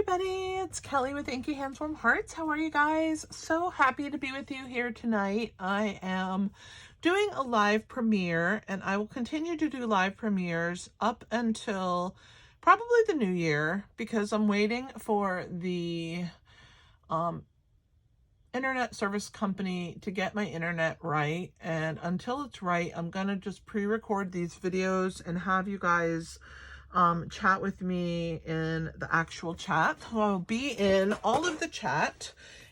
everybody, it's Kelly with Inky Hands Warm Hearts. How are you guys? So happy to be with you here tonight. I am doing a live premiere and I will continue to do live premieres up until probably the new year because I'm waiting for the internet service company to get my internet right, and until it's right, I'm gonna just pre-record these videos and have you guys chat with me in the actual chat. I'll be in all of the chat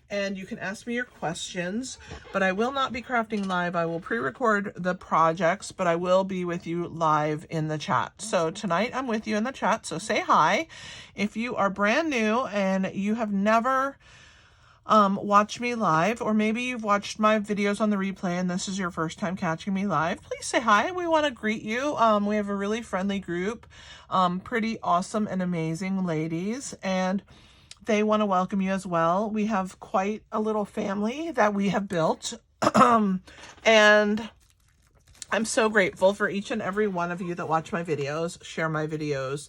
and you can ask me your questions, but I will not be crafting live. I will pre-record the projects, but I will be with you live in the chat. So tonight I'm with you in the chat, so say hi. If you are brand new and you have never watch me live, or maybe you've watched my videos on the replay and this is your first time catching me live, please say hi. We want to greet you. We have a really friendly group, pretty awesome and amazing ladies, and they want to welcome you as well. We have quite a little family that we have built, and I'm so grateful for each and every one of you that watch my videos, share my videos,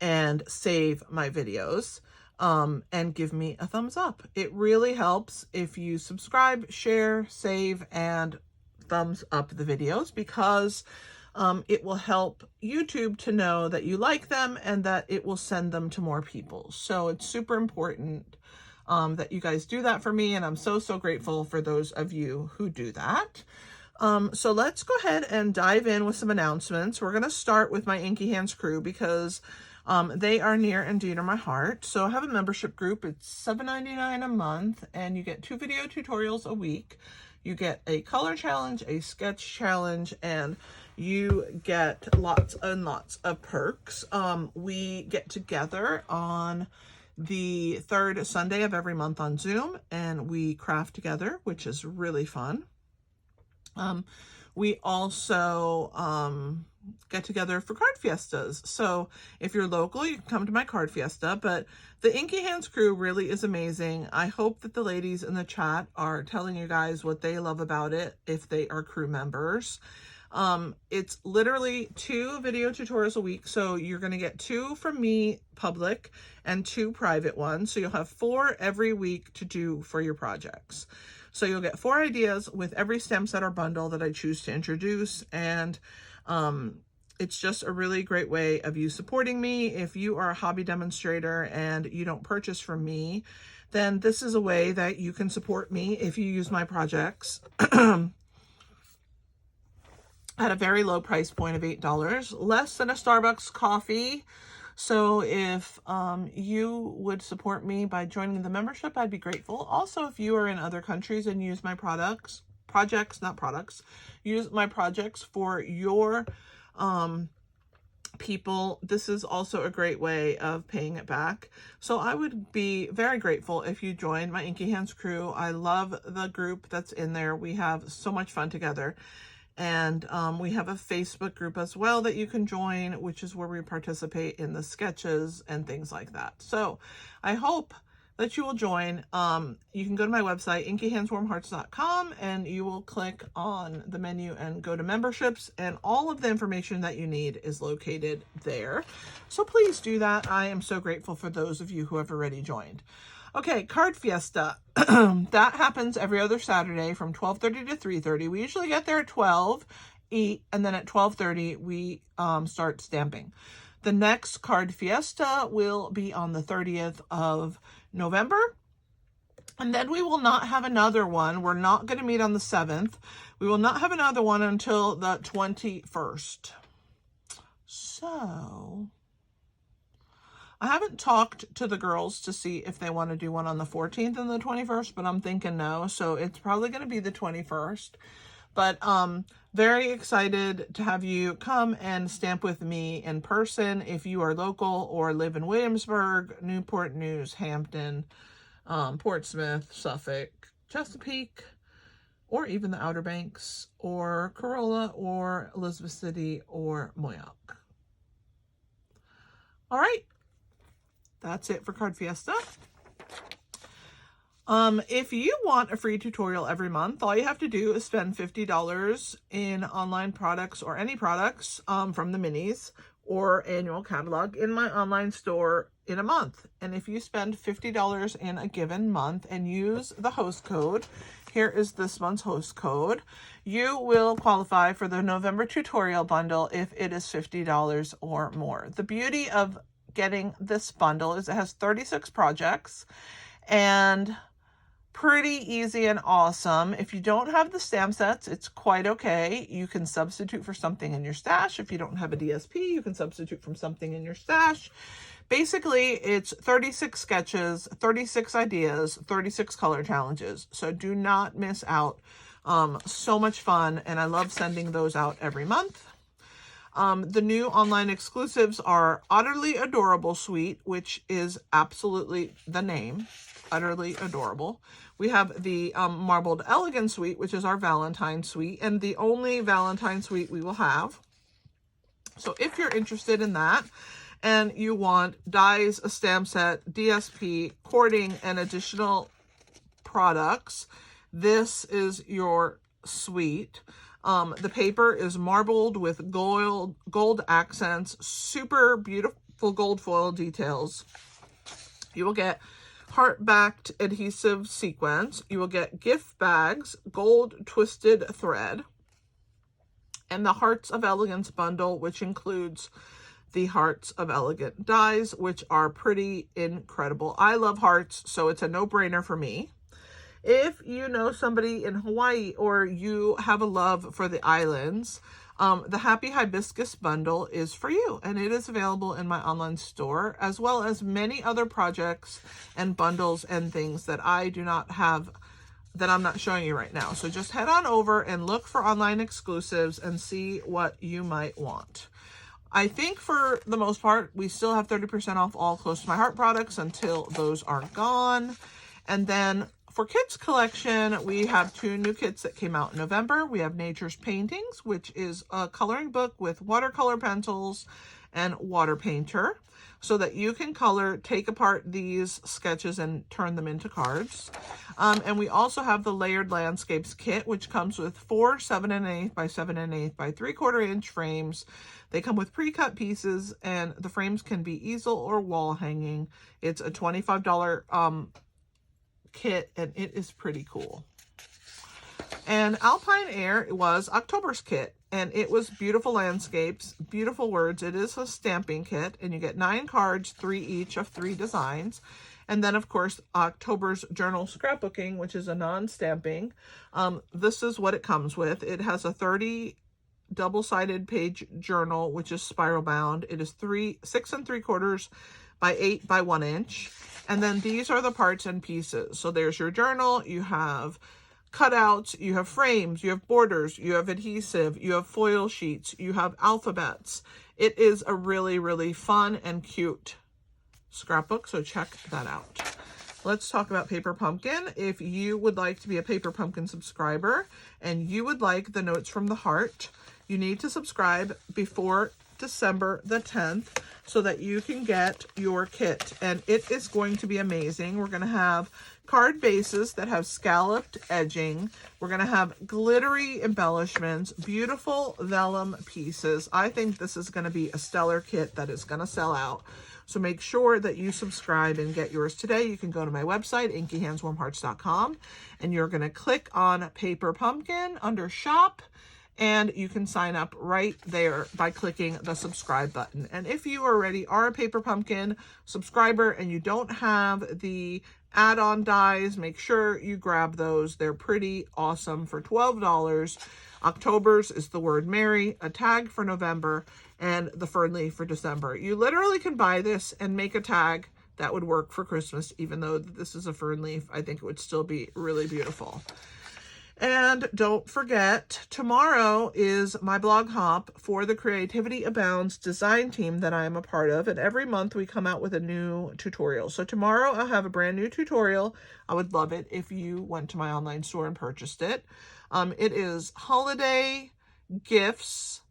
and save my videos. And give me a thumbs up. It really helps if you subscribe, share, save, and thumbs up the videos, because it will help YouTube to know that you like them and that it will send them to more people. So it's super important that you guys do that for me, and I'm so grateful for those of you who do that. So let's go ahead and dive in with some announcements. We're going to start with my Inky Hands crew because they are near and dear to my heart. So I have a membership group. It's $7.99 a month, and you get 2 video tutorials a week. You get a color challenge, a sketch challenge, and you get lots and lots of perks. We get together on the 3rd Sunday of every month on Zoom, and we craft together, which is really fun. We also get together for card fiestas. So if you're local, you can come to my card fiesta, but the Inky Hands crew really is amazing. I hope that the ladies in the chat are telling you guys what they love about it if they are crew members. It's literally 2 video tutorials a week. So you're going to get 2 from me public and 2 private ones. So you'll have 4 every week to do for your projects. So you'll get 4 ideas with every stamp set or bundle that I choose to introduce. And it's just a really great way of you supporting me. If you are a hobby demonstrator and you don't purchase from me, then this is a way that you can support me if you use my projects at a very low price point of $8, less than a Starbucks coffee. So if you would support me by joining the membership, I'd be grateful. Also, if you are in other countries and use my use my projects for your people, this is also a great way of paying it back. So I would be very grateful if you join my Inky Hands crew. I love the group that's in there. We have so much fun together. And we have a Facebook group as well that you can join, which is where we participate in the sketches and things like that. So I hope that you will join. You can go to my website, inkyhandswarmhearts.com, and you will click on the menu and go to memberships, and all of the information that you need is located there. So please do that. I am so grateful for those of you who have already joined. Okay, Card Fiesta. That happens every other Saturday from 12:30 to 3:30. We usually get there at 12, eat, and then at 12:30 we start stamping. The next Card Fiesta will be on the 30th of November, and then we will not have another one. We're not going to meet on the 7th. We will not have another one until the 21st. So I haven't talked to the girls to see if they want to do one on the 14th and the 21st, but I'm thinking no. So it's probably going to be the 21st. But very excited to have you come and stamp with me in person if you are local or live in Williamsburg, Newport News, Hampton, Portsmouth, Suffolk, Chesapeake, or even the Outer Banks, or Corolla, or Elizabeth City, or Moyock. All right. That's it for Card Fiesta. If you want a free tutorial every month, all you have to do is spend $50 in online products or any products from the minis, or annual catalog in my online store in a month. And if you spend $50 in a given month and use the host code, here is this month's host code, you will qualify for the November tutorial bundle if it is $50 or more. The beauty of getting this bundle is it has 36 projects and pretty easy and awesome. If you don't have the stamp sets, it's quite okay. You can substitute for something in your stash. If you don't have a DSP, you can substitute from something in your stash. Basically, it's 36 sketches, 36 ideas, 36 color challenges. So do not miss out. So much fun, and I love sending those out every month. The new online exclusives are Utterly Adorable Suite, which is absolutely the name, Utterly Adorable. We have the Marbled Elegant Suite, which is our Valentine suite, and the only Valentine suite we will have. So if you're interested in that, and you want dies, a stamp set, DSP, cording, and additional products, this is your suite. The paper is marbled with gold accents, super beautiful gold foil details. You will get heart-backed adhesive sequence. You will get gift bags, gold twisted thread, and the Hearts of Elegance bundle, which includes the Hearts of Elegant dies, which are pretty incredible. I love hearts, so it's a no-brainer for me. If you know somebody in Hawaii or you have a love for the islands, the Happy Hibiscus bundle is for you, and it is available in my online store, as well as many other projects and bundles and things that I do not have, that I'm not showing you right now. So just head on over and look for online exclusives and see what you might want. I think for the most part, we still have 30% off all Close to My Heart products until those are gone. And then for Kids Collection, we have 2 new kits that came out in November. We have Nature's Paintings, which is a coloring book with watercolor pencils and water painter, so that you can take apart these sketches and turn them into cards. And we also have the Layered Landscapes kit, which comes with 4 7 1/8 by 7 1/8 by 3/4 inch frames. They come with pre-cut pieces, and the frames can be easel or wall hanging. It's a $25 kit, and it is pretty cool. And Alpine Air was October's kit, and it was beautiful landscapes, beautiful words. It is a stamping kit, and you get 9 cards, 3 each of 3 designs. And then, of course, October's Journal Scrapbooking, which is a non-stamping. This is what it comes with. It has a 30 double-sided page journal, which is spiral bound. It is 6 3/4 by 8 by 1 inch. And then these are the parts and pieces. So there's your journal, you have cutouts, you have frames, you have borders, you have adhesive, you have foil sheets, you have alphabets. It is a really, really fun and cute scrapbook, so check that out. Let's talk about Paper Pumpkin. If you would like to be a Paper Pumpkin subscriber and you would like the Notes from the Heart, you need to subscribe before December the 10th so that you can get your kit, and it is going to be amazing. We're going to have card bases that have scalloped edging. We're going to have glittery embellishments, beautiful vellum pieces. I think this is going to be a stellar kit that is going to sell out. So make sure that you subscribe and get yours today. You can go to my website, inkyhandswarmhearts.com, and you're going to click on Paper Pumpkin under Shop, and you can sign up right there by clicking the subscribe button. And if you already are a Paper Pumpkin subscriber and you don't have the add-on dies, make sure you grab those. They're pretty awesome for $12. October's is the word Merry, a tag for November, and the fern leaf for December. You literally can buy this and make a tag that would work for Christmas. Even though this is a fern leaf, I think it would still be really beautiful. And don't forget, tomorrow is my blog hop for the Creativity Abounds design team that I am a part of. And every month we come out with a new tutorial. So tomorrow I'll have a brand new tutorial. I would love it if you went to my online store and purchased it. It is holiday gifts,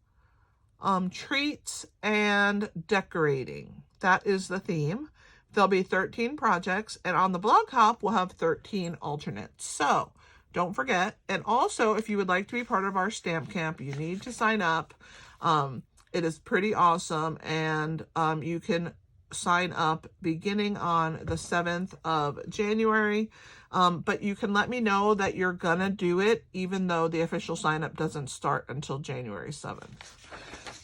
treats, and decorating. That is the theme. There'll be 13 projects, and on the blog hop, we'll have 13 alternates. So don't forget. And also, if you would like to be part of our stamp camp, you need to sign up. It is pretty awesome, and you can sign up beginning on the 7th of January. But you can let me know that you're gonna do it, even though the official sign up doesn't start until January 7th.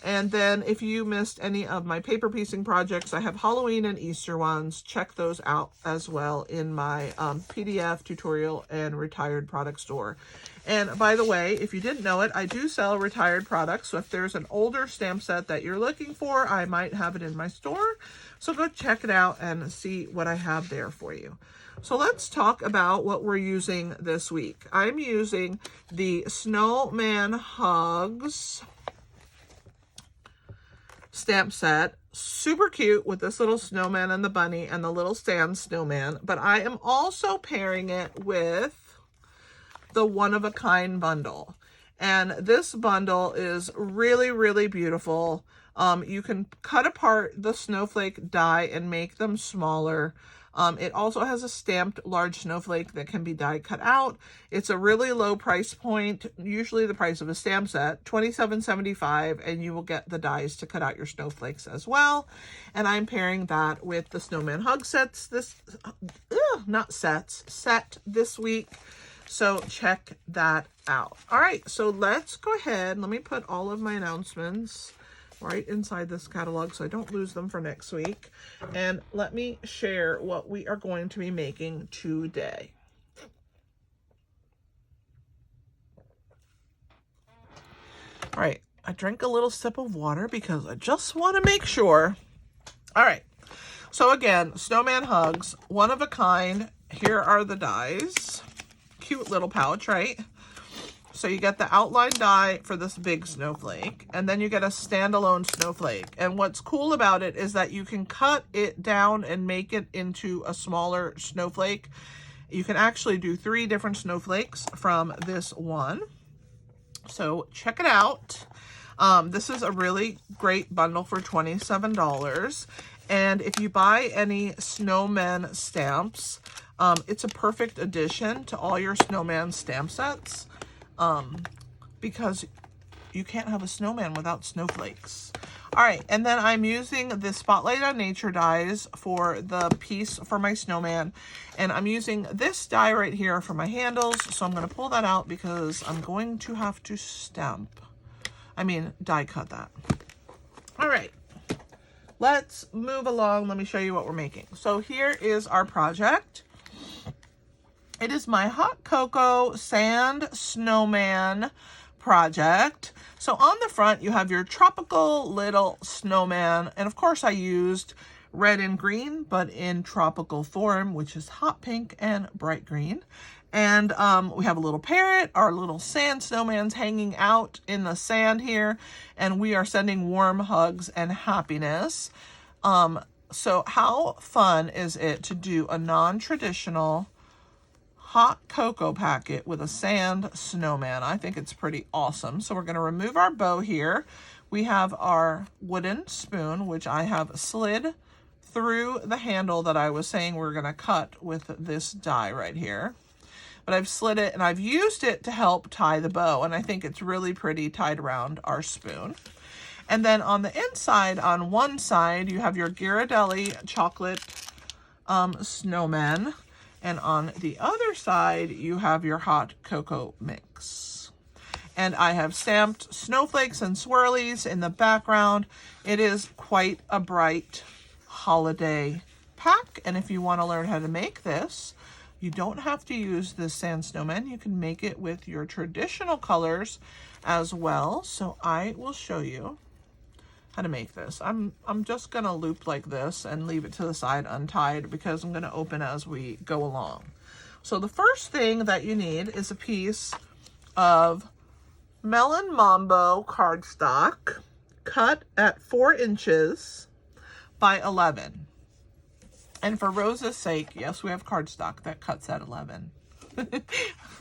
And then if you missed any of my paper piecing projects, I have Halloween and Easter ones. Check those out as well in my PDF tutorial and retired product store. And by the way, if you didn't know it, I do sell retired products. So if there's an older stamp set that you're looking for, I might have it in my store. So go check it out and see what I have there for you. So let's talk about what we're using this week. I'm using the Snowman Hugs stamp set. Super cute with this little snowman and the bunny and the little sand snowman. But I am also pairing it with the one-of-a-kind bundle. And this bundle is really, really beautiful. You can cut apart the snowflake die and make them smaller. It also has a stamped large snowflake that can be die cut out. It's a really low price point, usually the price of a stamp set, $27.75, and you will get the dies to cut out your snowflakes as well. And I'm pairing that with the Snowman Hug sets set this week. So check that out. All right, so let's go ahead. Let me put all of my announcements right inside this catalog so I don't lose them for next week. And let me share what we are going to be making today. All right, I drank a little sip of water because I just want to make sure. All right, so again, Snowman Hugs, one of a kind. Here are the dies. Cute little pouch, right? So you get the outline die for this big snowflake, and then you get a standalone snowflake. And what's cool about it is that you can cut it down and make it into a smaller snowflake. You can actually do 3 different snowflakes from this one. So check it out. This is a really great bundle for $27. And if you buy any Snowman stamps, it's a perfect addition to all your Snowman stamp sets. Because you can't have a snowman without snowflakes. All right, and then I'm using the Spotlight on Nature dies for the piece for my snowman, and I'm using this die right here for my handles, so I'm going to pull that out because I'm going to have to die cut that. All right, let's move along. Let me show you what we're making. So here is our project. It is my hot cocoa sand snowman project. So on the front, you have your tropical little snowman. And of course I used red and green, but in tropical form, which is hot pink and bright green. And we have a little parrot, our little sand snowman's hanging out in the sand here. And we are sending warm hugs and happiness. So how fun is it to do a non-traditional hot cocoa packet with a sand snowman? I think it's pretty awesome. So we're going to remove our bow here. We have our wooden spoon, which I have slid through the handle that I was saying we're going to cut with this die right here. But I've slid it and I've used it to help tie the bow, and I think it's really pretty tied around our spoon. And then on the inside, on one side, you have your Ghirardelli chocolate snowman. And on the other side, you have your hot cocoa mix. And I have stamped snowflakes and swirlies in the background. It is quite a bright holiday pack. And if you want to learn how to make this, you don't have to use this sand snowman. You can make it with your traditional colors as well. So I will show you how to make this. I'm just gonna loop like this and leave it to the side untied because I'm gonna open as we go along. So the first thing that you need is a piece of Melon Mambo cardstock cut at 4 inches by 11. And for Rosa's sake, yes, we have cardstock that cuts at 11.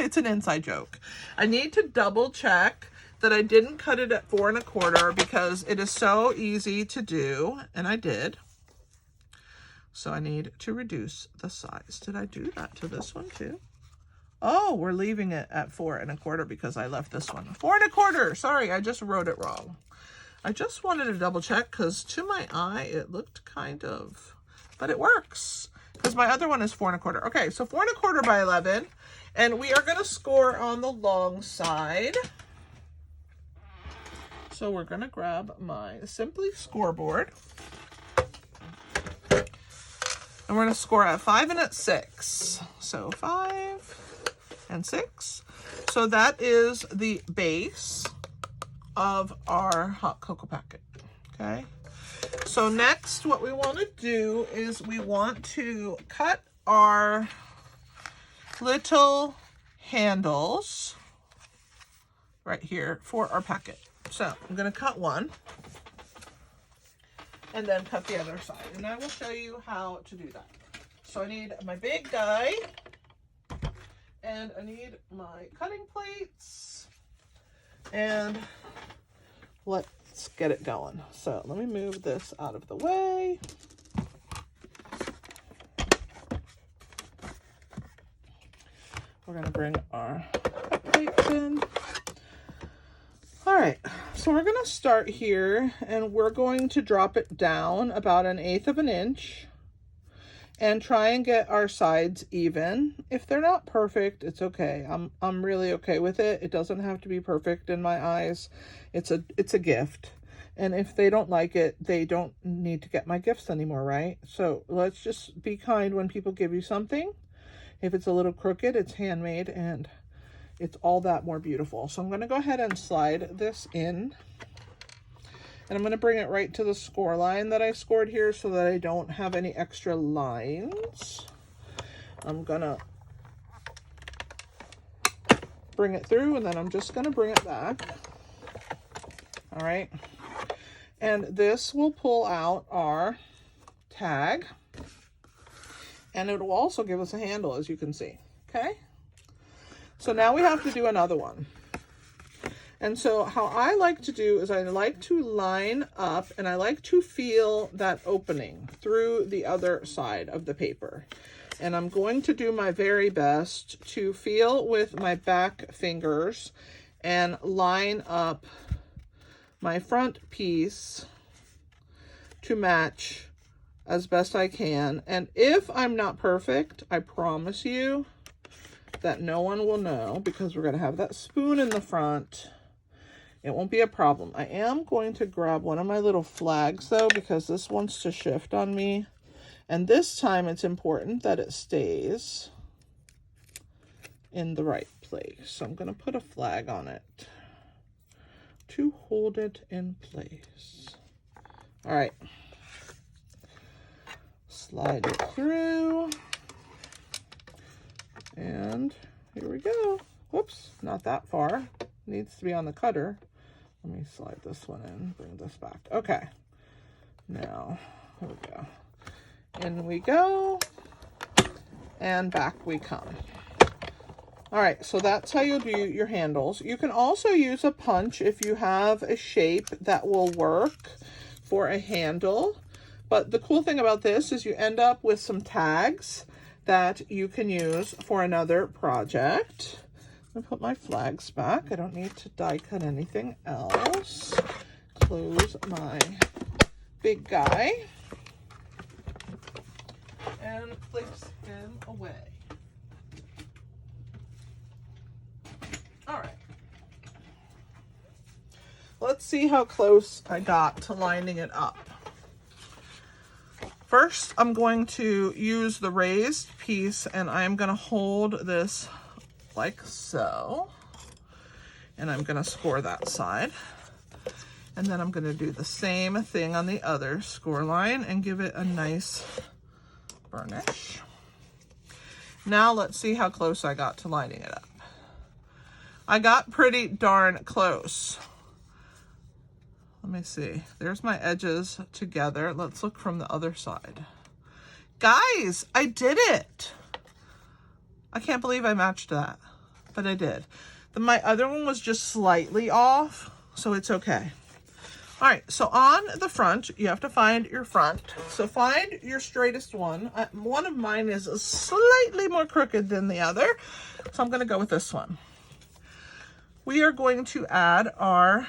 It's an inside joke. I need to double check that I didn't cut it at 4 1/4 because it is so easy to do, and I did. So I need to reduce the size. Did I do that to this one too? Oh, we're leaving it at 4 1/4 because I left this one 4 1/4. Sorry, I just wrote it wrong. I just wanted to double check because to my eye, it looked kind of, but it works because my other one is 4 1/4. Okay, so 4 1/4 by 11. And we are going to score on the long side. So we're going to grab my Simply scoreboard. And we're going to score at 5 and at 6. So 5 and 6. So that is the base of our hot cocoa packet. Okay. So next, what we want to do is we want to cut our little handles right here for our packet. So I'm going to cut one and then cut the other side, and I will show you how to do that. So I need my big guy and I need my cutting plates, and let's get it going. So let me move this out of the way. We're going to bring our cut plates in. All right, so we're going to start here, and we're going to drop it down about 1/8 of an inch and try and get our sides even. If they're not perfect, it's okay. I'm really okay with it. It doesn't have to be perfect in my eyes. It's a gift. And if they don't like it, they don't need to get my gifts anymore, right? So let's just be kind when people give you something. If it's a little crooked, it's handmade, and it's all that more beautiful. So I'm going to go ahead and slide this in. And I'm going to bring it right to the score line that I scored here so that I don't have any extra lines. I'm going to bring it through, and then I'm just going to bring it back. All right. And this will pull out our tag. And it will also give us a handle, as you can see. Okay. So now we have to do another one. And so how I like to do is I like to line up, and I like to feel that opening through the other side of the paper. And I'm going to do my very best to feel with my back fingers and line up my front piece to match as best I can. And if I'm not perfect, I promise you that no one will know, because we're going to have that spoon in the front. It won't be a problem. I am going to grab one of my little flags though, because this wants to shift on me. And this time it's important that it stays in the right place. So I'm going to put a flag on it to hold it in place. All right. Slide it through. And here we go. Whoops, not that far. Needs to be on the cutter. Let me slide this one in, bring this back. Okay. Now, here we go. In we go. And back we come. All right, so that's how you'll do your handles. You can also use a punch if you have a shape that will work for a handle. But the cool thing about this is you end up with some tags that you can use for another project. I'm gonna put my flags back. I don't need to die cut anything else. Close my big guy and place him away. All right. Let's see how close I got to lining it up. First, I'm going to use the raised piece, and I'm going to hold this like so. And I'm going to score that side. And then I'm going to do the same thing on the other score line and give it a nice burnish. Now let's see how close I got to lining it up. I got pretty darn close. Let me see. There's my edges together. Let's look from the other side. Guys, I did it. I can't believe I matched that, but I did. My other one was just slightly off, so it's okay. All right, so on the front, you have to find your front. So find your straightest one. One of mine is slightly more crooked than the other, so I'm gonna go with this one. We are going to add our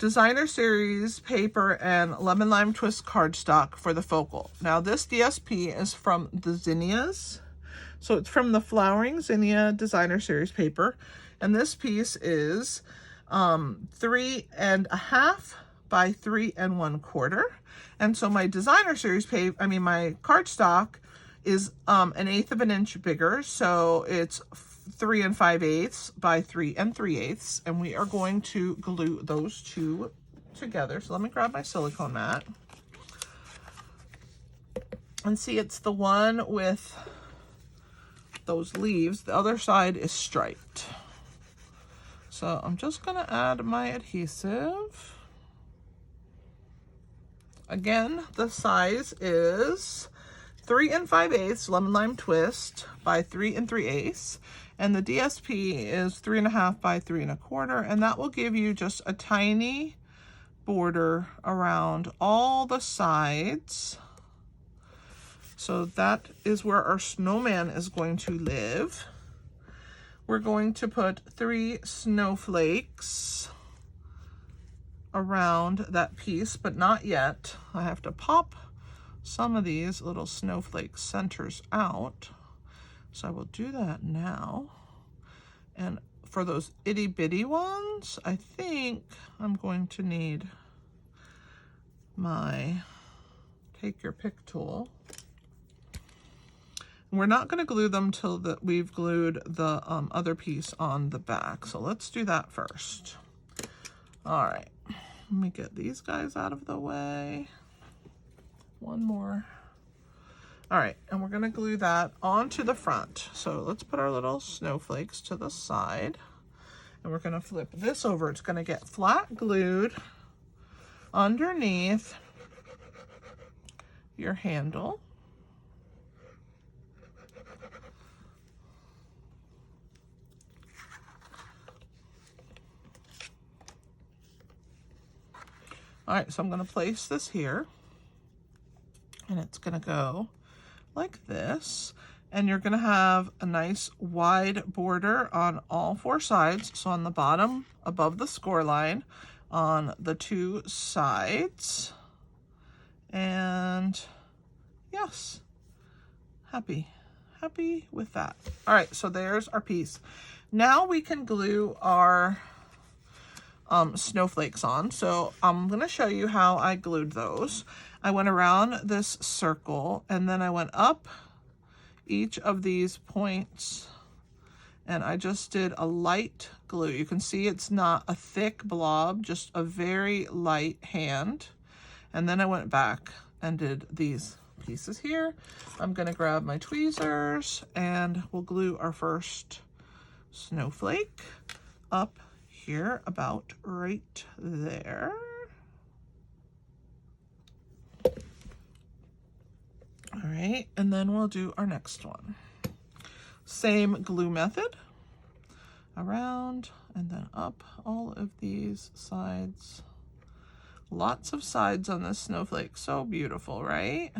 Designer Series paper and lemon lime twist cardstock for the focal. Now this DSP is from the Zinnias. So it's from the Flowering Zinnia Designer Series paper. And this piece is 3.5 by 3 1/4. And so my Designer Series paper, my cardstock is 1/8 of an inch bigger. So it's 3 5/8 by 3 3/8, and we are going to glue those two together. So let me grab my silicone mat and see, it's the one with those leaves. The other side is striped. So I'm just going to add my adhesive. Again, the size is 3 5/8 lemon lime twist by 3 3/8. And the DSP is 3.5 by 3 1/4, and that will give you just a tiny border around all the sides. So that is where our snowman is going to live. We're going to put 3 snowflakes around that piece, but not yet. I have to pop some of these little snowflake centers out. So I will do that now. And for those itty bitty ones, I think I'm going to need my take your pick tool. We're not going to glue them till we've glued the other piece on the back. So let's do that first. All right, let me get these guys out of the way. One more. All right, and we're going to glue that onto the front. So let's put our little snowflakes to the side, and we're going to flip this over. It's going to get flat glued underneath your handle. All right, so I'm going to place this here, and it's going to go like this, and you're going to have a nice wide border on all 4 sides. So on the bottom above the score line, on the 2 sides, and yes, happy with that. All right, so there's our piece. Now we can glue our snowflakes on. So I'm going to show you how I glued those. I went around this circle, and then I went up each of these points, and I just did a light glue. You can see it's not a thick blob, just a very light hand. And then I went back and did these pieces here. I'm going to grab my tweezers, and we'll glue our first snowflake up here about right there. All right, and then we'll do our next one. Same glue method, around and then up all of these sides. Lots of sides on this snowflake. So beautiful, right?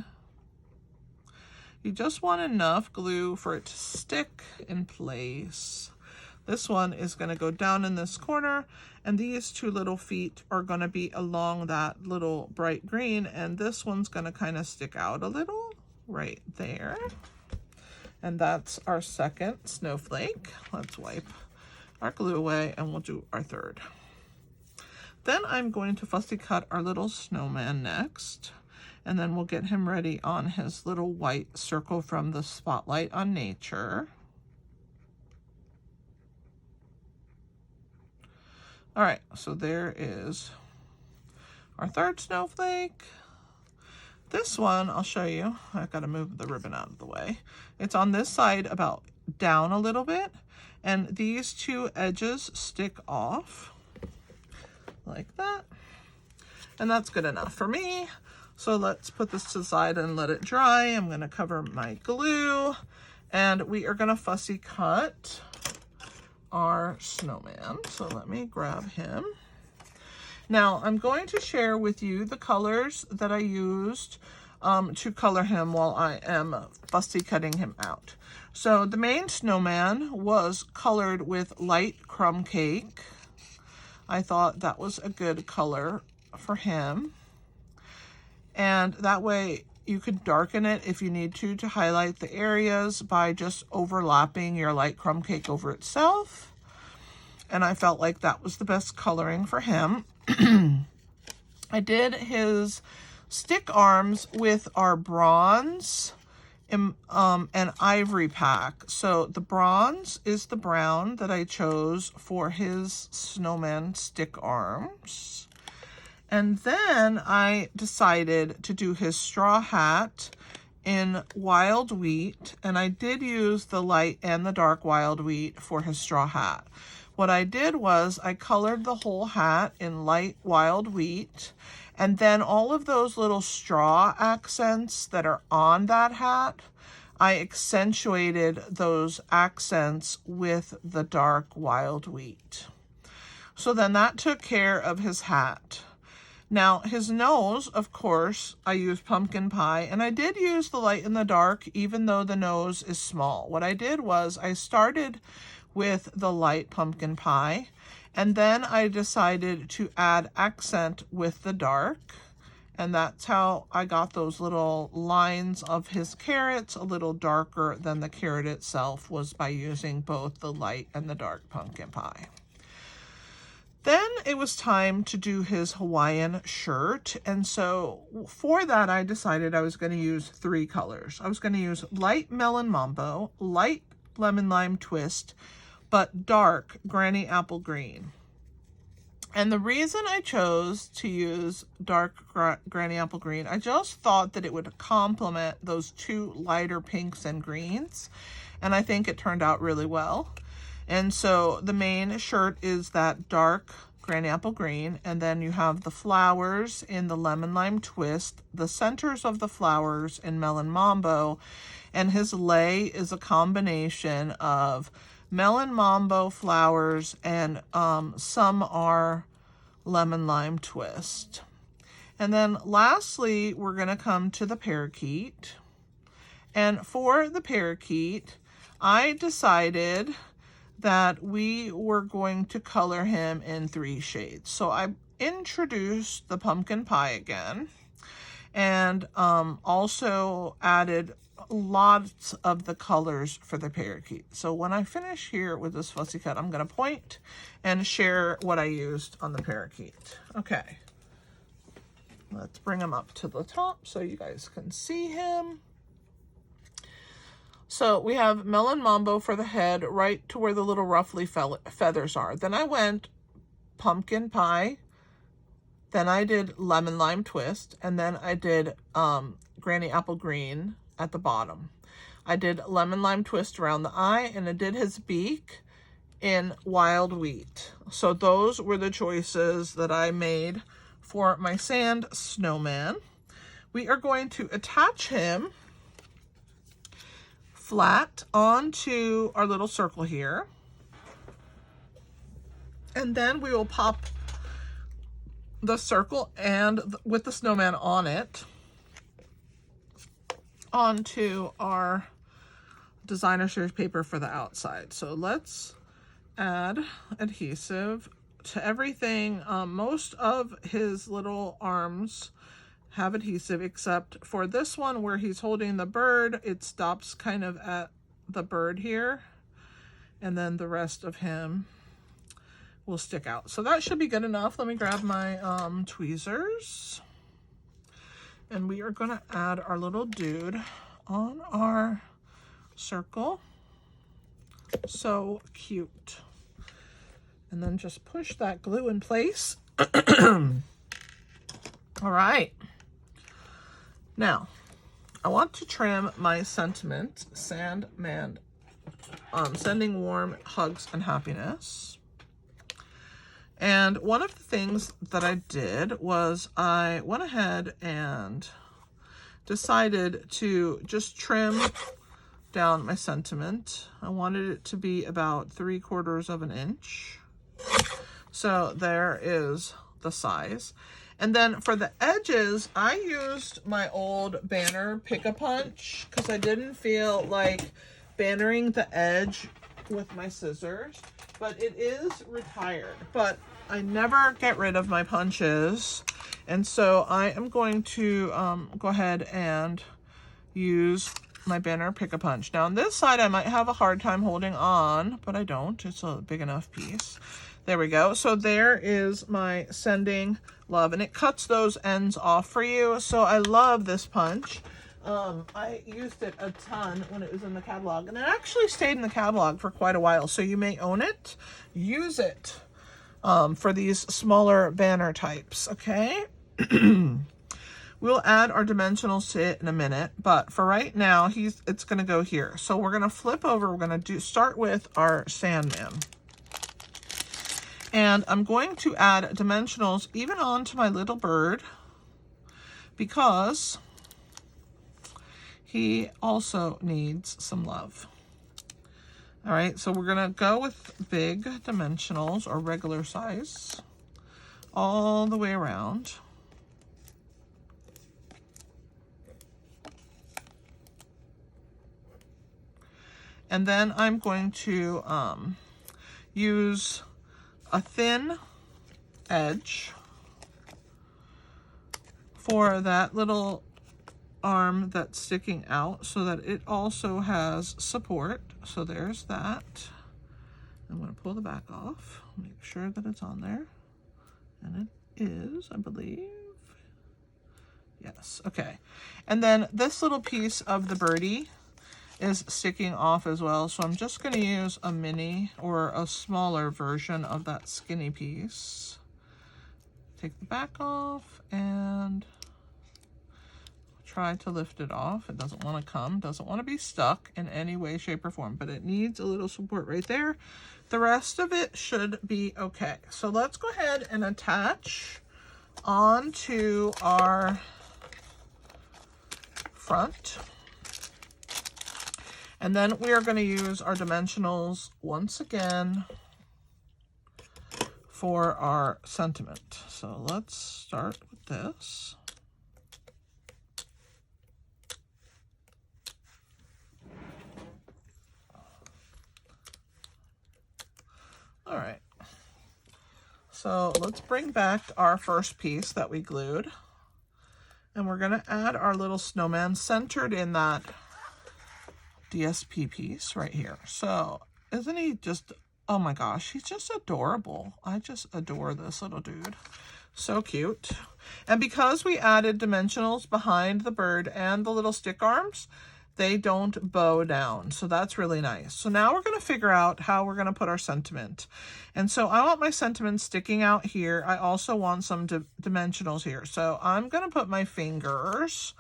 You just want enough glue for it to stick in place. This one is going to go down in this corner, and these 2 little feet are going to be along that little bright green, and this one's going to kind of stick out a little right there. And that's our second snowflake. Let's wipe our glue away, and we'll do our third. Then I'm going to fussy cut our little snowman next, and then we'll get him ready on his little white circle from the Spotlight on Nature. All right, so there is our third snowflake. This one, I'll show you. I've got to move the ribbon out of the way. It's on this side about down a little bit, and these 2 edges stick off like that. And that's good enough for me. So let's put this to the side and let it dry. I'm going to cover my glue, and we are going to fussy cut our snowman. So let me grab him. Now I'm going to share with you the colors that I used to color him while I am fussy cutting him out. So the main snowman was colored with light crumb cake. I thought that was a good color for him. And that way you could darken it if you need to highlight the areas by just overlapping your light crumb cake over itself. And I felt like that was the best coloring for him. I did his stick arms with our bronze and ivory pack. So the bronze is the brown that I chose for his snowman stick arms. And then I decided to do his straw hat in wild wheat, and I did use the light and the dark wild wheat for his straw hat. What I did was I colored the whole hat in light wild wheat, and then all of those little straw accents that are on that hat, I accentuated those accents with the dark wild wheat. So then that took care of his hat. Now, his nose, of course, I used pumpkin pie, and I did use the light and the dark, even though the nose is small. What I did was I started with the light pumpkin pie, and then I decided to add accent with the dark, and that's how I got those little lines of his carrots a little darker than the carrot itself, was by using both the light and the dark pumpkin pie. Then it was time to do his Hawaiian shirt, and so for that I decided I was going to use 3 colors. I was going to use light melon mambo, light lemon lime twist, but dark granny apple green. And the reason I chose to use dark granny apple green, I just thought that it would complement those 2 lighter pinks and greens, and I think it turned out really well. And so the main shirt is that dark granny apple green, and then you have the flowers in the lemon lime twist, the centers of the flowers in melon mambo, and his lei is a combination of melon mambo flowers and some are lemon lime twist. And then lastly, we're going to come to the parakeet. And for the parakeet, I decided that we were going to color him in 3 shades. So I introduced the pumpkin pie again, and also added lots of the colors for the parakeet. So when I finish here with this fussy cut, I'm going to point and share what I used on the parakeet. Okay, let's bring him up to the top so you guys can see him. So we have melon mambo for the head, right to where the little ruffly feathers are. Then I went pumpkin pie, then I did lemon lime twist, and then I did granny apple green at the bottom. I did lemon lime twist around the eye, and I did his beak in wild wheat. So those were the choices that I made for my sand snowman. We are going to attach him flat onto our little circle here, and then we will pop the circle and with the snowman on it onto our designer series paper for the outside. So let's add adhesive to everything. Most of his little arms have adhesive, except for this one where he's holding the bird. It stops kind of at the bird here, and then the rest of him will stick out. So that should be good enough. Let me grab my tweezers, and we are going to add our little dude on our circle. So cute. And then just push that glue in place. All right. Now, I want to trim my sentiment, Sandman, sending warm hugs and happiness. And one of the things that I did was I went ahead and decided to just trim down my sentiment. I wanted it to be about 3/4 of an inch. So there is the size. And then for the edges, I used my old banner Pick-a-Punch because I didn't feel like bannering the edge with my scissors, but it is retired. But I never get rid of my punches. And so I am going to go ahead and use my banner Pick-a-Punch. Now on this side, I might have a hard time holding on, but I don't. It's a big enough piece. There we go. So there is my Sending Love, and it cuts those ends off for you. So I love this punch. I used it a ton when it was in the catalog, and it actually stayed in the catalog for quite a while. So you may own it, use it for these smaller banner types, okay? We'll add our dimensionals to it in a minute, but for right now, it's gonna go here. So we're gonna flip over, we're gonna start with our Sandman. And I'm going to add dimensionals even onto my little bird because he also needs some love. All right, so we're gonna go with big dimensionals or regular size all the way around. And then I'm going to use a thin edge for that little arm that's sticking out so that it also has support. So there's that. I'm going to pull the back off, make sure that it's on there. And it is, I believe. Yes, okay. And then this little piece of the birdie is sticking off as well. So I'm just going to use a mini or a smaller version of that skinny piece. Take the back off and try to lift it off. It doesn't want to come, doesn't want to be stuck in any way, shape, or form, but it needs a little support right there. The rest of it should be okay. So let's go ahead and attach onto our front. And then we are going to use our dimensionals once again for our sentiment. So let's start with this. All right, so let's bring back our first piece that we glued, and we're going to add our little snowman centered in that DSP piece right here. So isn't he just, oh my gosh, he's just adorable. I just adore this little dude. So cute. And because we added dimensionals behind the bird and the little stick arms, they don't bow down. So that's really nice. So now we're going to figure out how we're going to put our sentiment. And so I want my sentiment sticking out here. I also want some dimensionals here. So I'm going to put my fingers,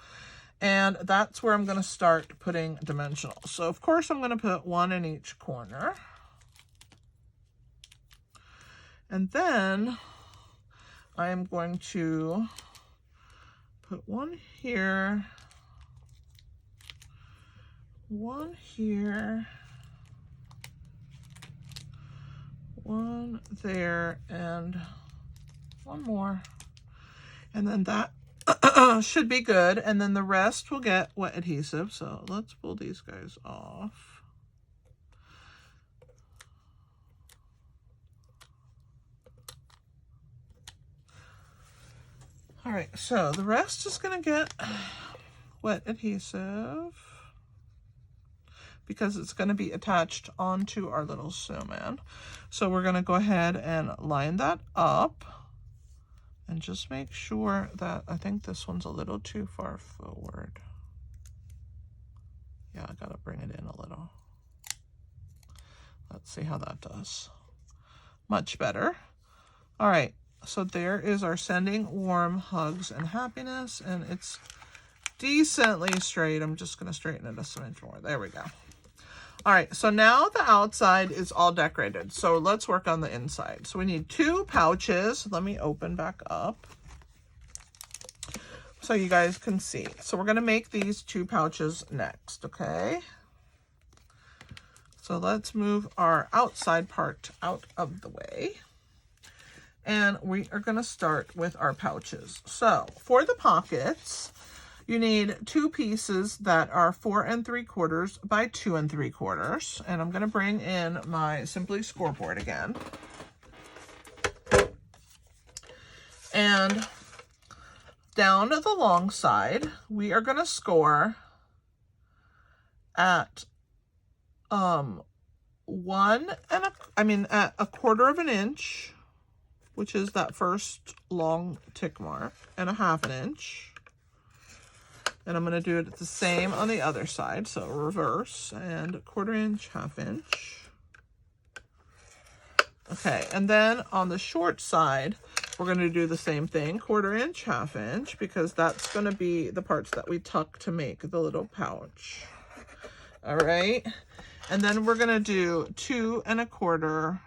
and that's where I'm going to start putting dimensionals. So of course I'm going to put one in each corner. And then I am going to put one here, one here, one there, and one more. And then that should be good. And then the rest will get wet adhesive. So let's pull these guys off. All right, so the rest is going to get wet adhesive because it's going to be attached onto our little snowman. So we're going to go ahead and line that up and just make sure that, I think this one's a little too far forward. Yeah, I got to bring it in a little. Let's see how that does. Much better. All right, so there is our sending warm hugs and happiness, and it's decently straight. I'm just going to straighten it a smidge more. There we go. All right, so now the outside is all decorated. So let's work on the inside. So we need 2 pouches. Let me open back up so you guys can see. So we're gonna make these 2 pouches next, okay? So let's move our outside part out of the way. And we are gonna start with our pouches. So for the pockets, you need 2 pieces that are 4 3/4 by 2 3/4. And I'm going to bring in my Simply scoreboard again. And down the long side, we are going to score at at a quarter of an inch, which is that first long tick mark, and a half an inch. And I'm going to do it the same on the other side, so reverse, and quarter inch, half inch. Okay, and then on the short side, we're going to do the same thing, quarter inch, half inch, because that's going to be the parts that we tuck to make the little pouch. All right, and then we're going to do 2 1/4.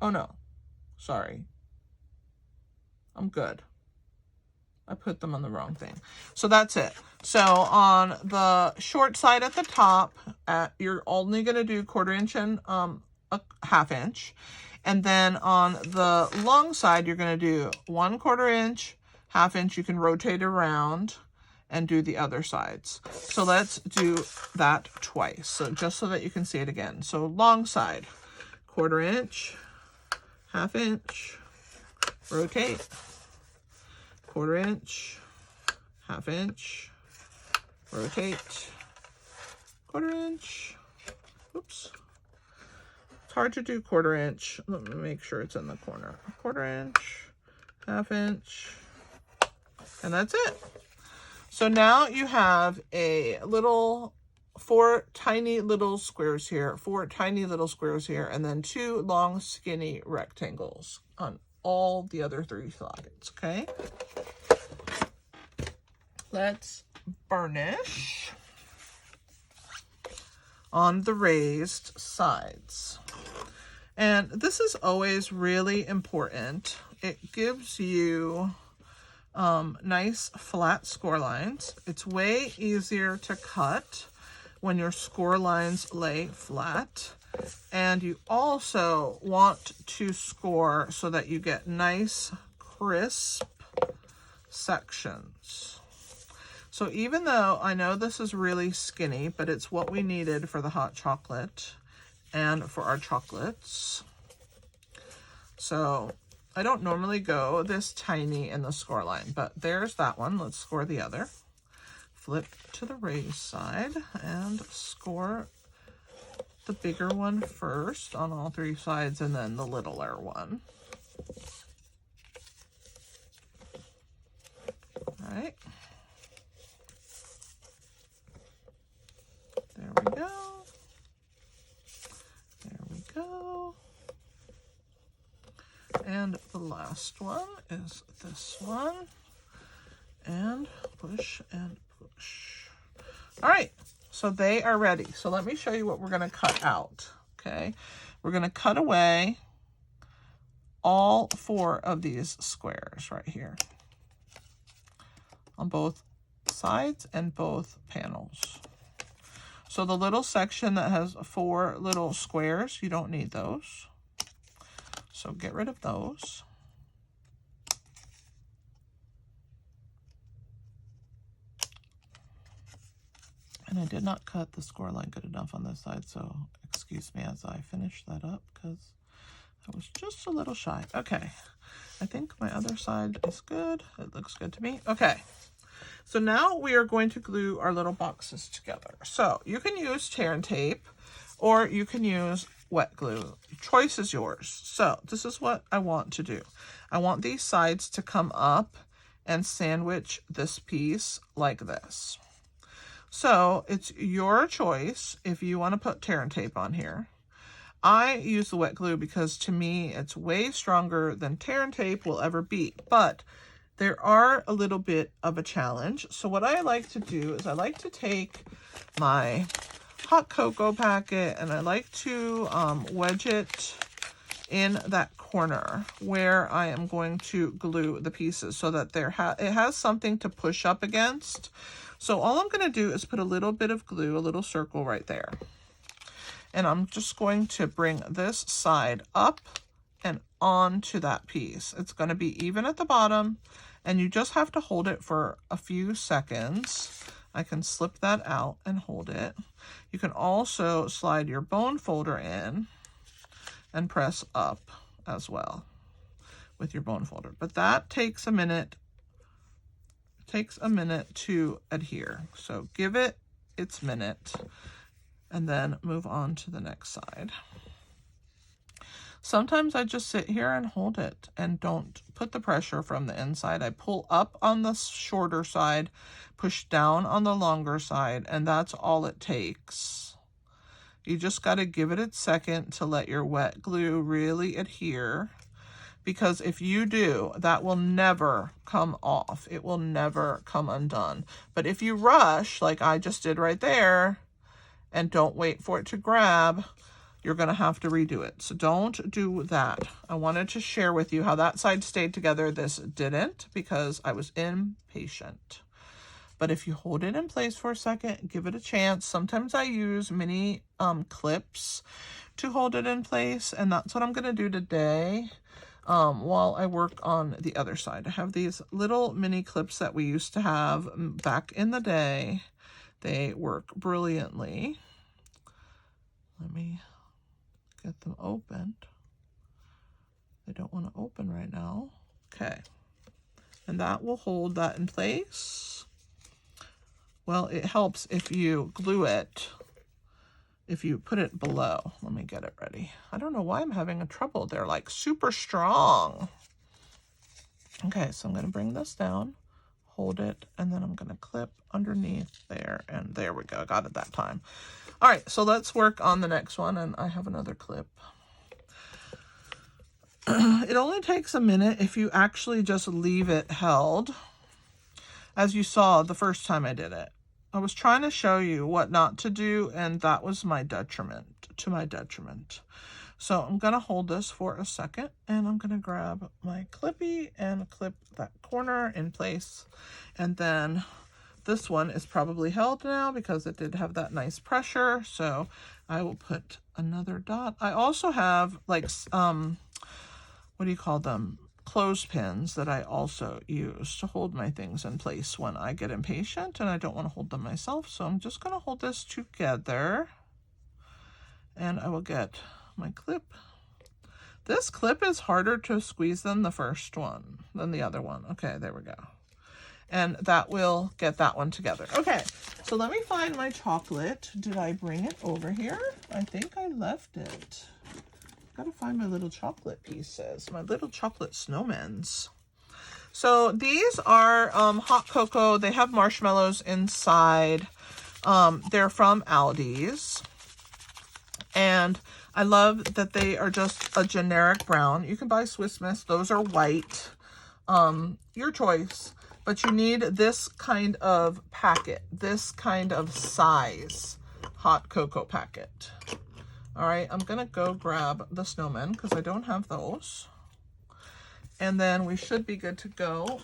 Oh no, sorry. I'm good. I put them on the wrong thing. So that's it. So on the short side at the top, you're only going to do quarter inch and a half inch. And then on the long side, you're going to do 1/4 inch, half inch. You can rotate around and do the other sides. So let's do that twice. So just so that you can see it again. So long side, quarter inch, half inch, rotate, quarter inch, half inch, rotate, quarter inch. Oops. It's hard to do quarter inch. Let me make sure it's in the corner. Quarter inch, half inch, and that's it. So now you have a little 4 tiny little squares here, 4 tiny little squares here, and then 2 long skinny rectangles on all the other 3 sides, okay? Let's burnish on the raised sides. And this is always really important. It gives you nice flat score lines. It's way easier to cut when your score lines lay flat. And you also want to score so that you get nice, crisp sections. So even though I know this is really skinny, but it's what we needed for the hot chocolate and for our chocolates. So I don't normally go this tiny in the score line, but there's that one. Let's score the other. Flip to the raised side and score the bigger one first on all 3 sides, and then the littler one. All right. There we go. There we go. And the last one is this one. And push and push. All right, so they are ready. So let me show you what we're going to cut out, okay? We're going to cut away all 4 of these squares right here on both sides and both panels. So the little section that has 4 little squares, you don't need those. So get rid of those. And I did not cut the score line good enough on this side, so excuse me as I finish that up because I was just a little shy. Okay, I think my other side is good. It looks good to me. Okay, so now we are going to glue our little boxes together. So you can use tear and tape or you can use wet glue. Choice is yours. So this is what I want to do. I want these sides to come up and sandwich this piece like this. So it's your choice if you want to put tear and tape on here. I use the wet glue because to me it's way stronger than tear and tape will ever be, but there are a little bit of a challenge. So what I like to do is I like to take my hot cocoa packet and I like to wedge it in that corner where I am going to glue the pieces so that it has something to push up against. So all I'm going to do is put a little bit of glue, a little circle right there. And I'm just going to bring this side up and onto that piece. It's going to be even at the bottom, and you just have to hold it for a few seconds. I can slip that out and hold it. You can also slide your bone folder in and press up as well with your bone folder. But that takes a minute. It takes a minute to adhere. So give it its minute and then move on to the next side. Sometimes I just sit here and hold it and don't put the pressure from the inside. I pull up on the shorter side, push down on the longer side, and that's all it takes. You just got to give it its second to let your wet glue really adhere, because if you do, that will never come off. It will never come undone. But if you rush, like I just did right there, and don't wait for it to grab, you're going to have to redo it. So don't do that. I wanted to share with you how that side stayed together. This didn't, because I was impatient. But if you hold it in place for a second, give it a chance. Sometimes I use mini clips to hold it in place, and that's what I'm going to do today while I work on the other side. I have these little mini clips that we used to have back in the day. They work brilliantly. Let me get them opened. They don't want to open right now. Okay. And that will hold that in place. Well, it helps if you glue it, if you put it below. Let me get it ready. I don't know why I'm having a trouble. They're like super strong. Okay, so I'm going to bring this down, hold it, and then I'm going to clip underneath there, and there we go. I got it that time. All right, so let's work on the next one, and I have another clip. It only takes a minute if you actually just leave it held, as you saw the first time I did it. I was trying to show you what not to do, and that was my detriment, to my detriment. So I'm going to hold this for a second, and I'm going to grab my clippy and clip that corner in place. And then this one is probably held now because it did have that nice pressure. So I will put another dot. I also have like, what do you call them? Clothespins that I also use to hold my things in place when I get impatient and I don't want to hold them myself. So I'm just going to hold this together, and I will get my clip. This clip is harder to squeeze than the first one, than the other one. Okay, there we go. And that will get that one together. Okay, so let me find my chocolate. Did I bring it over here? I think I left it. Gotta find my little chocolate pieces, my little chocolate snowmans. So these are hot cocoa. They have marshmallows inside. They're from Aldi's. And I love that they are just a generic brown. You can buy Swiss Miss. Those are white. Your choice. But you need this kind of packet, this kind of size hot cocoa packet. All right, I'm going to go grab the snowmen because I don't have those. And then we should be good to go.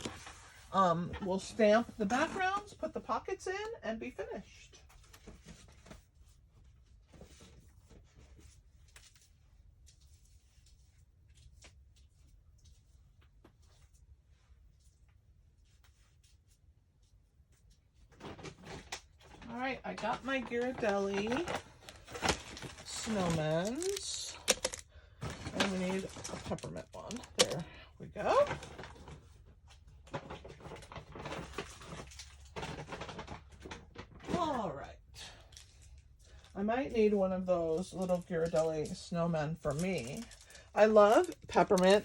We'll stamp the backgrounds, put the pockets in, and be finished. All right, I got my Ghirardelli snowmans, and we need a peppermint one. There we go. All right. I might need one of those little Ghirardelli snowmen for me. I love peppermint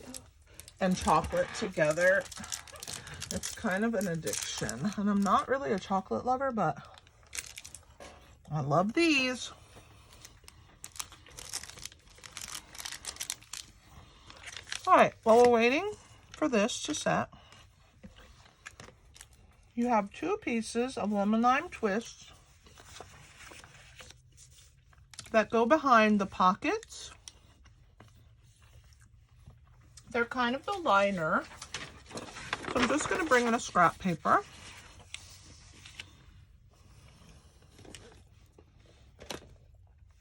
and chocolate together. It's kind of an addiction, and I'm not really a chocolate lover, but I love these. All right, while we're waiting for this to set, you have 2 pieces of lemon lime twist that go behind the pockets. They're kind of the liner. So I'm just going to bring in a scrap paper.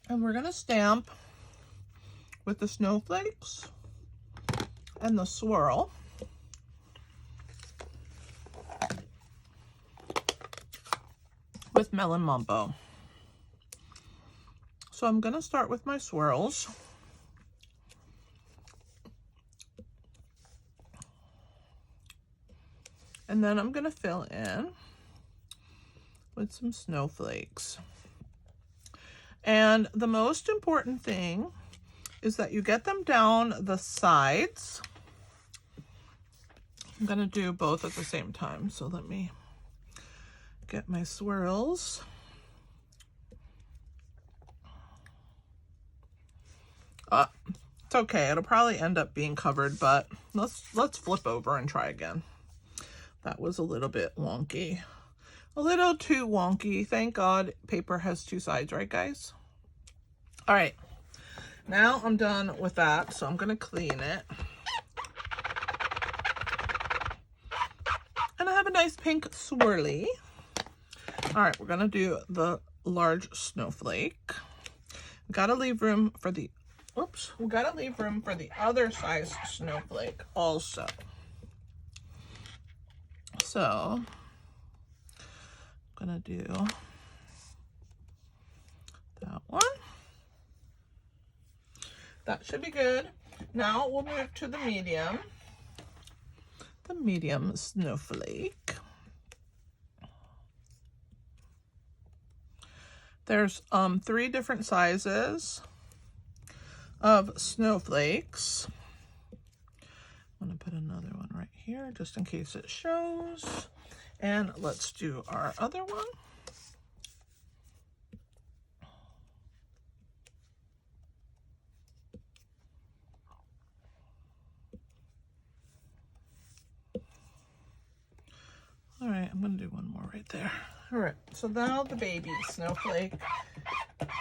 And we're going to stamp with the snowflakes and the swirl. With Melon Mambo. So I'm going to start with my swirls. And then I'm gonna fill in with some snowflakes. And the most important thing is that you get them down the sides. I'm gonna do both at the same time, so let me get my swirls. It's okay, it'll probably end up being covered, but let's flip over and try again. That was a little bit wonky. A little too wonky. Thank God paper has two sides, right guys? All right, now I'm done with that, so I'm gonna clean it. And I have a nice pink swirly. All right, we're gonna do the large snowflake. We gotta leave room for the, oops, we gotta leave room for the other size snowflake also. So, I'm gonna do that one. That should be good. Now we'll move to the medium snowflake. There's 3 different sizes of snowflakes. I'm gonna put another one right here just in case it shows. And let's do our other one. All right, I'm gonna do one more right there. All right, so now the baby snowflake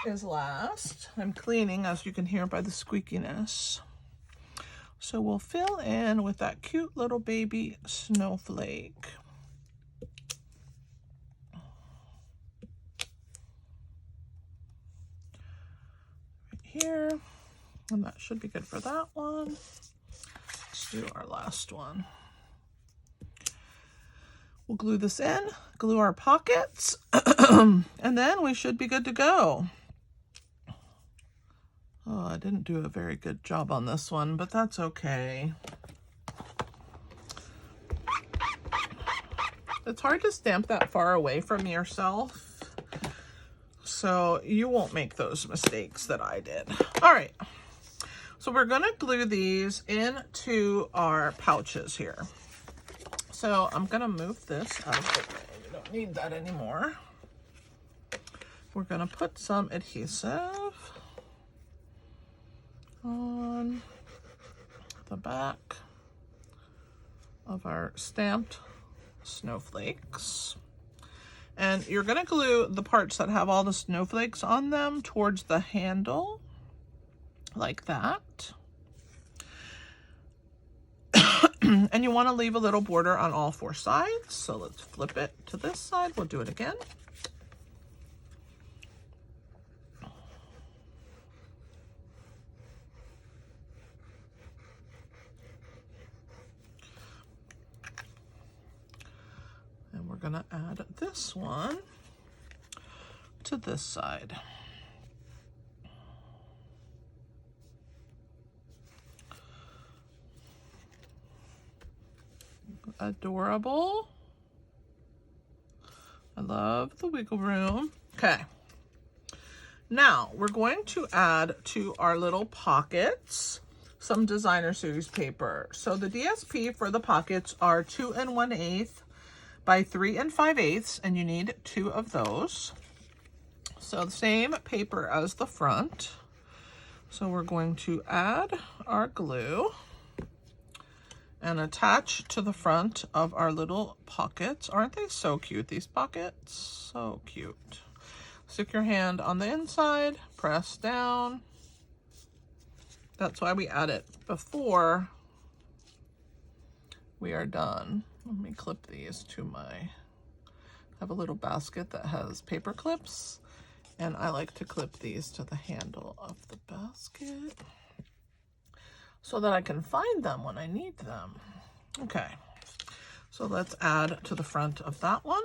is last. I'm cleaning, as you can hear by the squeakiness. So we'll fill in with that cute little baby snowflake. Right here, and that should be good for that one. Let's do our last one. We'll glue this in, glue our pockets, and then we should be good to go. Oh, I didn't do a very good job on this one, but that's okay. It's hard to stamp that far away from yourself, so you won't make those mistakes that I did. All right, so we're gonna glue these into our pouches here. So I'm gonna move this out of the way. We don't need that anymore. We're gonna put some adhesive on the back of our stamped snowflakes. And you're gonna glue the parts that have all the snowflakes on them towards the handle, like that. And you want to leave a little border on all 4 sides. So let's flip it to this side. We'll do it again. And we're going to add this one to this side. Adorable. I love the wiggle room. Okay. Now we're going to add to our little pockets some designer series paper. So the DSP for the pockets are 2 1/8 by 3 5/8, and you need 2 of those. So the same paper as the front. So we're going to add our glue and attach to the front of our little pockets. Aren't they so cute, these pockets? So cute. Stick your hand on the inside, press down. That's why we add it before we are done. Let me clip these to I have a little basket that has paper clips, and I like to clip these to the handle of the basket so that I can find them when I need them. Okay, so let's add to the front of that one.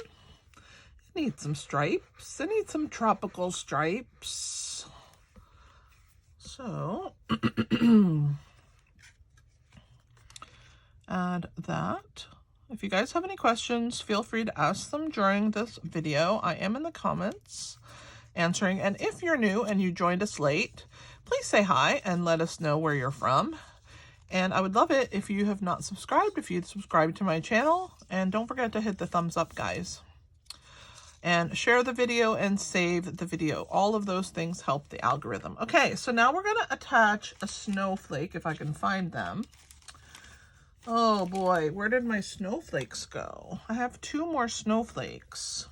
It needs some stripes. It needs some tropical stripes. So add that If you guys have any questions, feel free to ask them during this video. I am in the comments answering. And if you're new and you joined us late, please say hi and let us know where you're from. And I would love it if you have not subscribed, if you'd subscribe to my channel. And don't forget to hit the thumbs up, guys. And share the video and save the video. All of those things help the algorithm. Okay, so now we're going to attach a snowflake, if I can find them. Oh boy, where did my snowflakes go? I have 2 more snowflakes.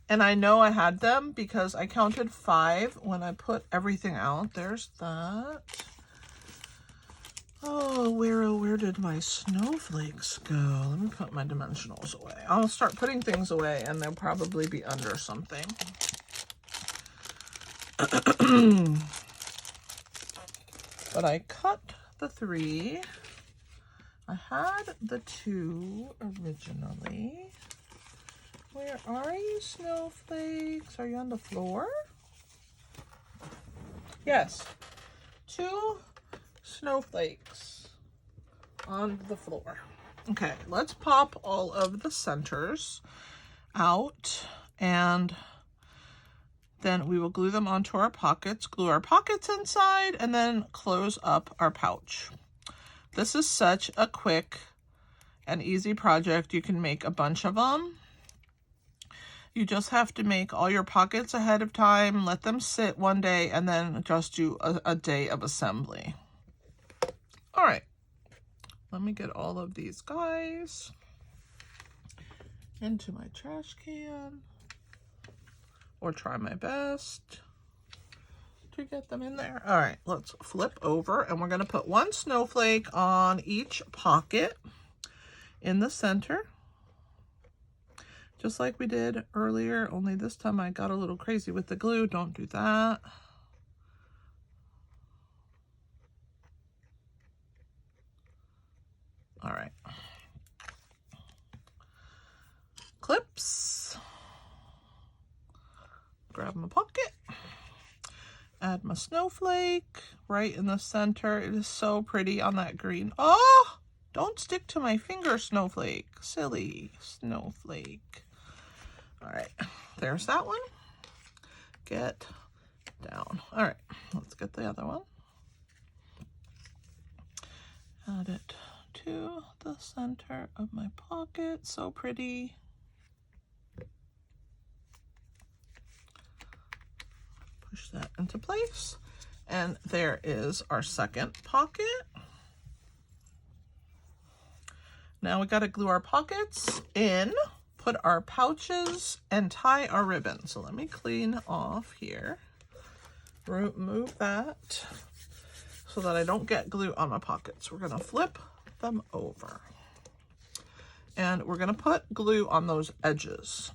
And I know I had them because I counted 5 when I put everything out. There's that. Oh, where did my snowflakes go? Let me put my dimensionals away. I'll start putting things away and they'll probably be under something. But I cut the 3. I had the 2 originally. Where are you, snowflakes? Are you on the floor? Yes, 2 snowflakes on the floor. Okay, let's pop all of the centers out and then we will glue them onto our pockets, glue our pockets inside, and then close up our pouch. This is such a quick and easy project. You can make a bunch of them. You just have to make all your pockets ahead of time, let them sit one day, and then just do a day of assembly. All right, let me get all of these guys into my trash can, or try my best to get them in there. All right, let's flip over, and we're gonna put 1 snowflake on each pocket in the center, just like we did earlier, only this time I got a little crazy with the glue. Don't do that. All right. Clips. Grab my pocket. Add my snowflake right in the center. It is so pretty on that green. Oh, don't stick to my finger, snowflake. Silly snowflake. All right, there's that one. Get down. All right, let's get the other one. Add it to the center of my pocket. So pretty. Push that into place. And there is our second pocket. Now we got to glue our pockets in, put our pouches, and tie our ribbon. So let me clean off here. Remove that so that I don't get glue on my pockets. We're going to flip them over. And we're going to put glue on those edges.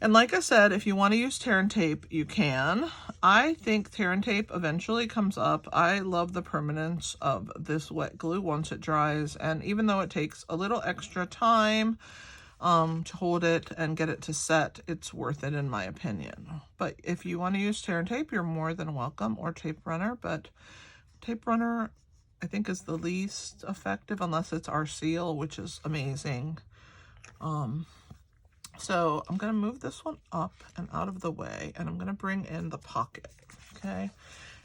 And like I said, if you want to use tear and tape, you can. I think tear and tape eventually comes up. I love the permanence of this wet glue once it dries. And even though it takes a little extra time to hold it and get it to set, it's worth it in my opinion. But if you want to use tear and tape, you're more than welcome, or tape runner. But tape runner, I think, is the least effective unless it's our seal, which is amazing. So I'm going to move this one up and out of the way, and I'm going to bring in the pocket, okay?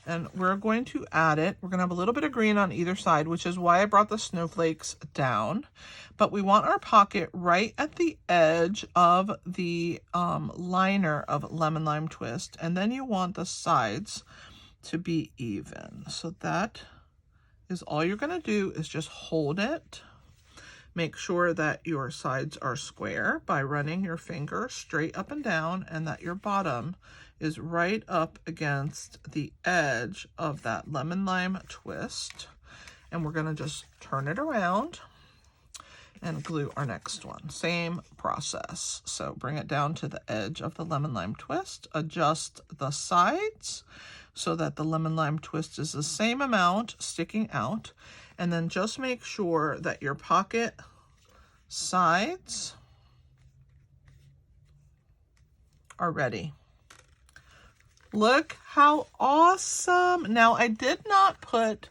And we're going to add it. We're going to have a little bit of green on either side, which is why I brought the snowflakes down. But we want our pocket right at the edge of the liner of Lemon Lime Twist, and then you want the sides to be even. So that is all you're going to do, is just hold it. Make sure that your sides are square by running your finger straight up and down, and that your bottom is right up against the edge of that Lemon Lime Twist. And we're going to just turn it around and glue our next one. Same process. So bring it down to the edge of the Lemon Lime Twist, adjust the sides so that the Lemon Lime Twist is the same amount sticking out, and then just make sure that your pocket sides are ready. Look how awesome. Now, I did not put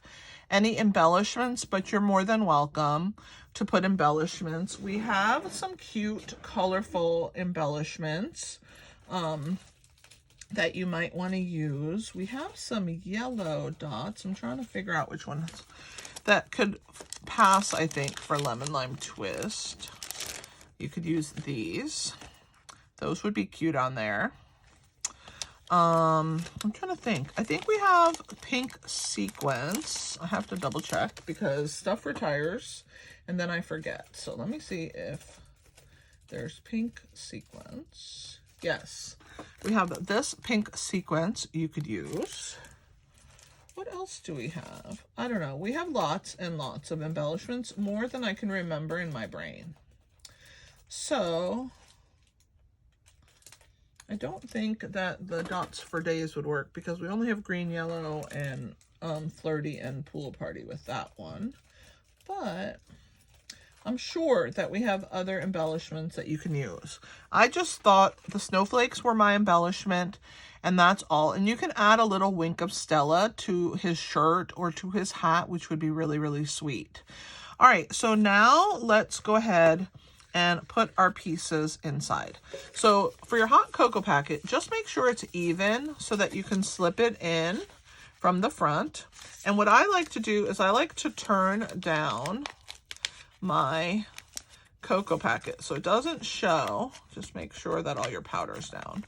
any embellishments, but you're more than welcome to put embellishments. We have some cute, colorful embellishments that you might want to use. We have some yellow dots. I'm trying to figure out which ones that could pass, I think, for lemon lime twist. You could use these. Those would be cute on there. I'm trying to think. I think we have pink sequins. I have to double check because stuff retires and then I forget. So let me see if there's pink sequins. Yes, we have this pink sequence you could use. What else do we have? I don't know. We have lots and lots of embellishments, more than I can remember in my brain. So I don't think that the dots for days would work because we only have green, yellow, and flirty and pool party with that one. But I'm sure that we have other embellishments that you can use. I just thought the snowflakes were my embellishment, and that's all. And you can add a little wink of Stella to his shirt or to his hat, which would be really, really sweet. All right, so now let's go ahead and put our pieces inside. So for your hot cocoa packet, just make sure it's even so that you can slip it in from the front. And what I like to do is I like to turn down my cocoa packet so it doesn't show. Just make sure that all your powder's down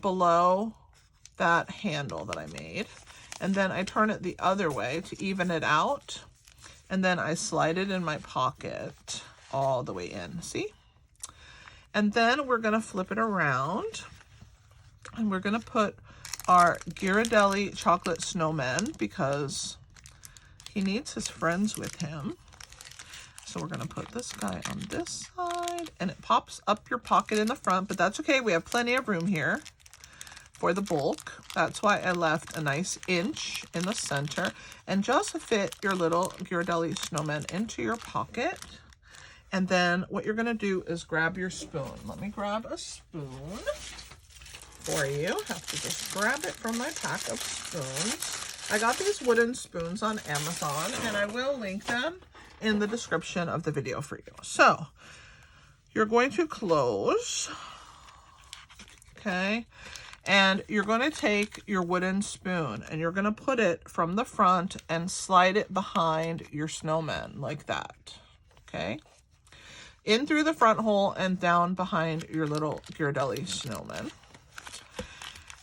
below that handle that I made. And then I turn it the other way to even it out. And then I slide it in my pocket all the way in, see? And then we're gonna flip it around and we're gonna put our Ghirardelli chocolate snowman because he needs his friends with him. So we're gonna put this guy on this side and it pops up your pocket in the front, but that's okay. We have plenty of room here for the bulk. That's why I left a nice inch in the center and just fit your little Ghirardelli snowman into your pocket. And then what you're gonna do is grab your spoon. Let me grab a spoon for you. I have to just grab it from my pack of spoons. I got these wooden spoons on Amazon and I will link them in the description of the video for you. So you're going to close, okay? And you're going to take your wooden spoon and you're going to put it from the front and slide it behind your snowman like that, okay? In through the front hole and down behind your little Ghirardelli snowman.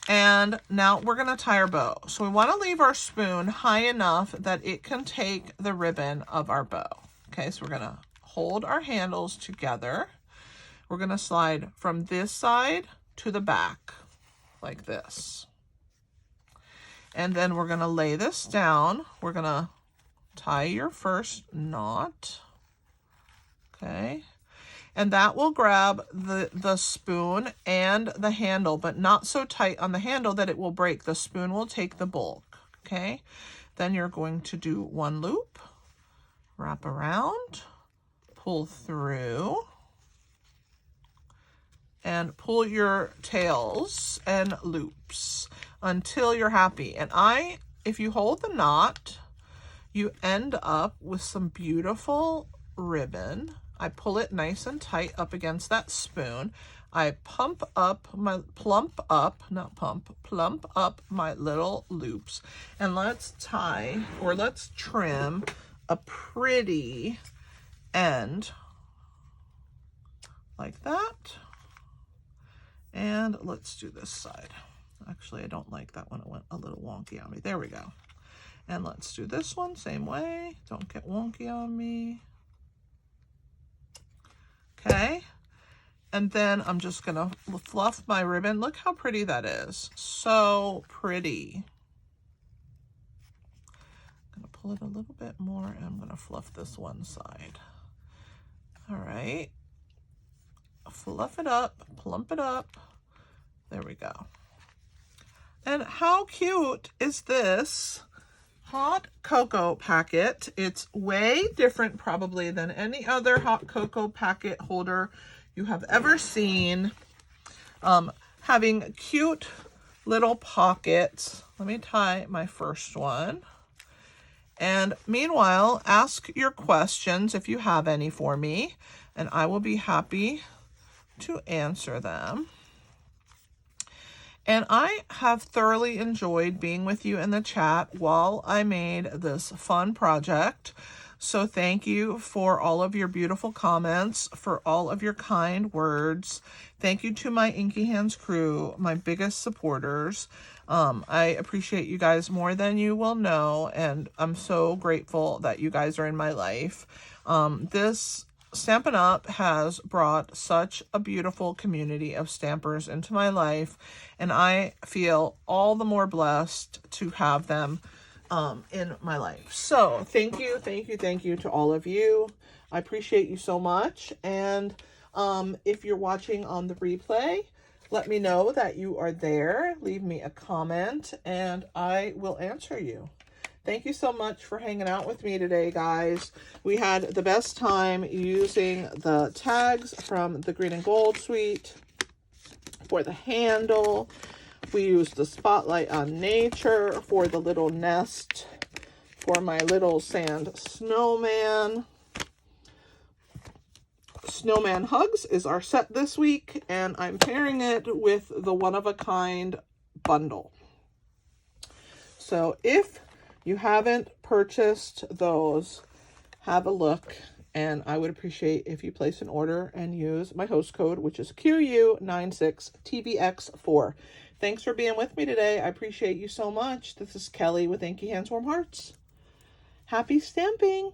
And now we're going to tie our bow. So we want to leave our spoon high enough that it can take the ribbon of our bow. Okay, so we're going to hold our handles together. We're going to slide from this side to the back like this. And then we're going to lay this down. We're going to tie your first knot. Okay. And that will grab the spoon and the handle, but not so tight on the handle that it will break. The spoon will take the bulk, okay? Then you're going to do one loop, wrap around, pull through, and pull your tails and loops until you're happy. And if you hold the knot, you end up with some beautiful ribbon. I pull it nice and tight up against that spoon. I plump up my little loops. And let's tie, or let's trim a pretty end like that. And let's do this side. Actually, I don't like that one. It went a little wonky on me. There we go. And let's do this one, same way. Don't get wonky on me. Okay, and then I'm just gonna fluff my ribbon. Look how pretty that is. So pretty. I'm gonna pull it a little bit more and I'm gonna fluff this one side. All right, fluff it up, plump it up. There we go. And how cute is this hot cocoa packet? It's way different probably than any other hot cocoa packet holder you have ever seen. Having cute little pockets. Let me tie my first one. And meanwhile, ask your questions if you have any for me, and I will be happy to answer them. And I have thoroughly enjoyed being with you in the chat while I made this fun project. So thank you for all of your beautiful comments, for all of your kind words. Thank you to my Inky Hands crew, my biggest supporters. I appreciate you guys more than you will know, and I'm so grateful that you guys are in my life. This Stampin' Up! Has brought such a beautiful community of stampers into my life, and I feel all the more blessed to have them in my life. So thank you to all of you. I appreciate you so much. And if you're watching on the replay, let me know that you are there. Leave me a comment and I will answer you. Thank you so much for hanging out with me today, guys. We had the best time using the tags from the Green and Gold suite for the handle. We used the Spotlight on Nature for the little nest for my little sand snowman. Snowman Hugs is our set this week, and I'm pairing it with the one-of-a-kind bundle. So if you haven't purchased those, have a look, and I would appreciate if you place an order and use my host code, which is QU96TBX4. Thanks for being with me today. I appreciate you so much. This is Kelly with Inky Hands Warm Hearts. Happy stamping!